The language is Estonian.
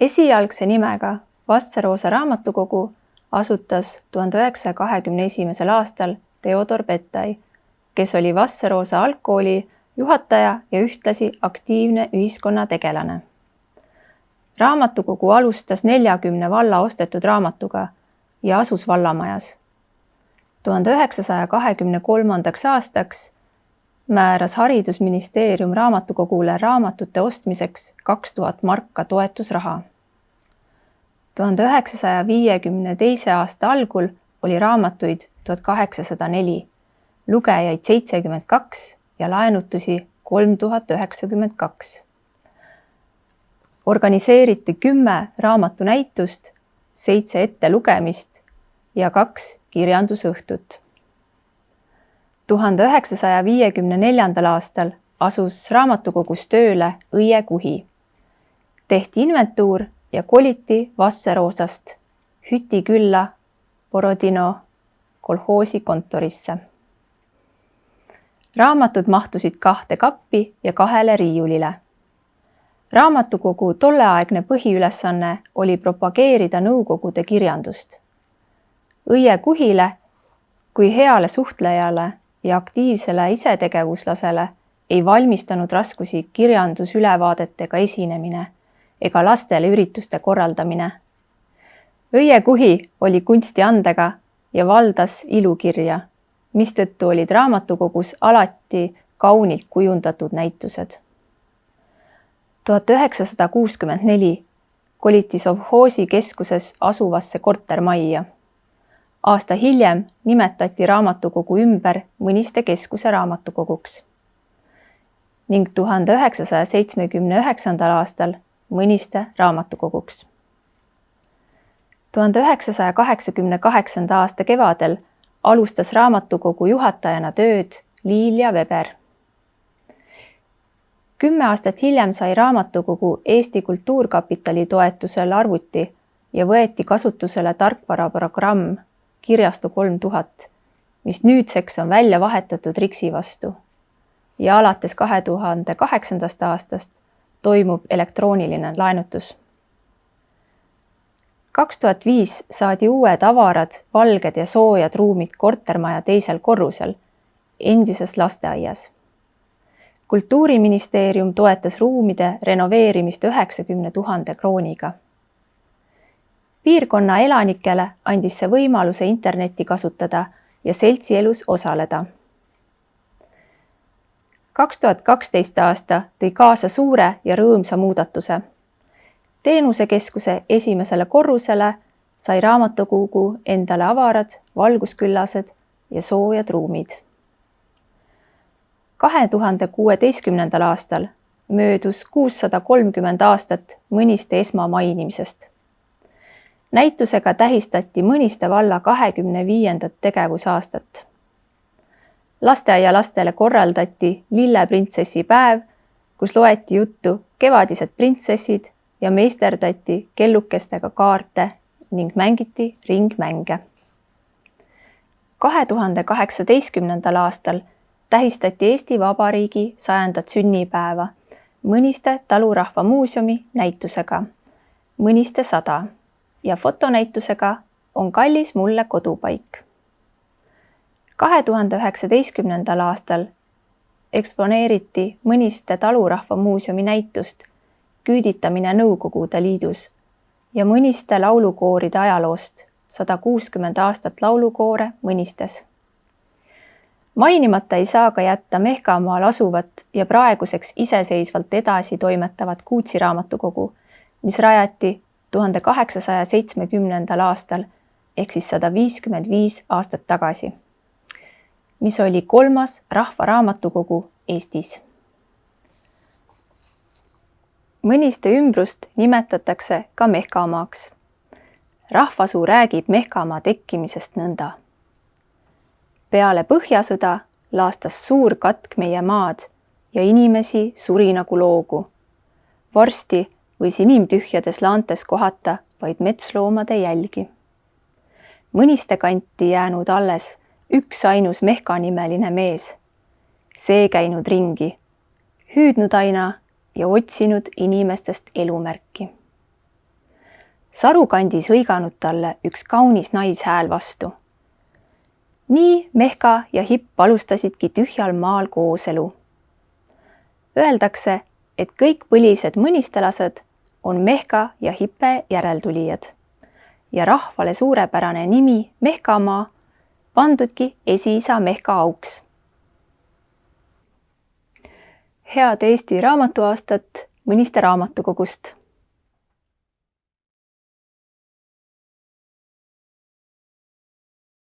Esialgse nimega Vastsaroosa raamatukogu asutas 1921. aastal Theodor Petai, kes oli Vassaroosa algkooli juhataja ja ühtlasi aktiivne ühiskonnategelane. Raamatukogu alustas 40 valla ostetud raamatuga ja asus vallamajas. 1923. aastaks määras Haridusministeerium raamatukogule raamatute ostmiseks 2000 marka toetusraha. 1952. aasta algul oli raamatuid 1804, lugejaid 72 ja laenutusi 3092. Organiseeriti 10 raamatunäitust, 7 ettelugemist ja 2 kirjandusõhtut. 1954. aastal asus raamatukogus tööle Õie Kuhi. Tehti inventuur ja koliti Vassaroosast Hütikülla Borodino kolhoosi kontorisse. Raamatud mahtusid 2 kappi ja 2 riiulile. Raamatukogu tolleaegne põhiülesanne oli propageerida nõukogude kirjandust. Õie Kuhile kui heale suhtlejale ja aktiivsele isetegevuslasele ei valmistanud raskusi kirjandusülevaadetega esinemine ega lastele ürituste korraldamine. Õie Kuhi oli kunstiandega ja valdas ilukirja, mistõttu olid raamatukogus alati kaunilt kujundatud näitused. 1964 koliti sovhoosi keskuses asuvasse kortermajja. Aasta hiljem nimetati raamatukogu ümber Mõniste keskuse raamatukoguks ning 1979. aastal Mõniste raamatukoguks. 1988. aasta kevadel alustas raamatukogu juhatajana tööd Liilia Veber. 10 aastat hiljem sai raamatukogu Eesti Kultuurkapitali toetusel arvuti ja võeti kasutusele tarkvaraprogramm Kirjasto 3000, mis nüüdseks on välja vahetatud Rixi vastu ja alates 2008. aastast toimub elektrooniline laenutus. 2005 saadi uued avarad, valged ja soojad ruumid kortermaja teisel korrusel, endises lasteaias. Kultuuriministeerium toetas ruumide renoveerimist 90 000 krooniga. Piirkonna elanikele andis see võimaluse internetti kasutada ja seltsielus osaleda. 2012. aasta tõi kaasa suure ja rõõmsa muudatuse. Teenusekeskuse esimesele korrusele sai raamatukogu endale avarad, valgusküllased ja soojad ruumid. 2016. aastal möödus 630 aastat Mõniste esmamainimisest. Näitusega tähistati Mõniste valla 25. tegevusaastat. Lasteaialastele korraldati Lilleprintsessi päev, kus loeti juttu Kevadised printsessid ja meisterdati kellukestega kaarte ning mängiti ringmänge. 2018. aastal tähistati Eesti Vabariigi 100. sünnipäeva Mõniste talurahva muuseumi näitusega Mõniste 100 ja fotonäitusega On kallis mulle kodupaik. 2019. aastal eksponeeriti Mõniste talurahva muuseumi näitust Küüditamine Nõukogude Liidus ja Mõniste laulukooride ajaloost 160 aastat laulukoore Mõnistes. Mainimata ei saa ka jätta Mehkamaal asuvat ja praeguseks iseseisvalt edasi toimetavat Kuutsi raamatukogu, mis rajati 1870. aastal ehk siis 155 aastat tagasi, mis oli 3. rahvaraamatukogu Eestis. Mõniste ümbrust nimetatakse ka Mehkamaaks. Rahvasuu räägib Mehkamaa tekkimisest nõnda. Peale Põhjasõda laastas suur katk meie maad ja inimesi suri nagu loogu. Varsti võis inimtühjades laantes kohata vaid metsloomade jälgi. Mõniste kanti jäänud alles üksainus Mehka-nimeline mees. See käinud ringi, hüüdnud aina ja otsinud inimestest elumärki. sarukandis hõiganud talle üks kaunis naishääl vastu. Nii Mehka ja Hipp alustasidki tühjal maal kooselu. Öeldakse, et kõik põlised mõnistelased on Mehka ja Hippe järeltulijad ja rahvale suurepärane nimi Mehkamaa pandudki esiisa Mehka auks. Head Eesti raamatuaastat Mõniste raamatukogust!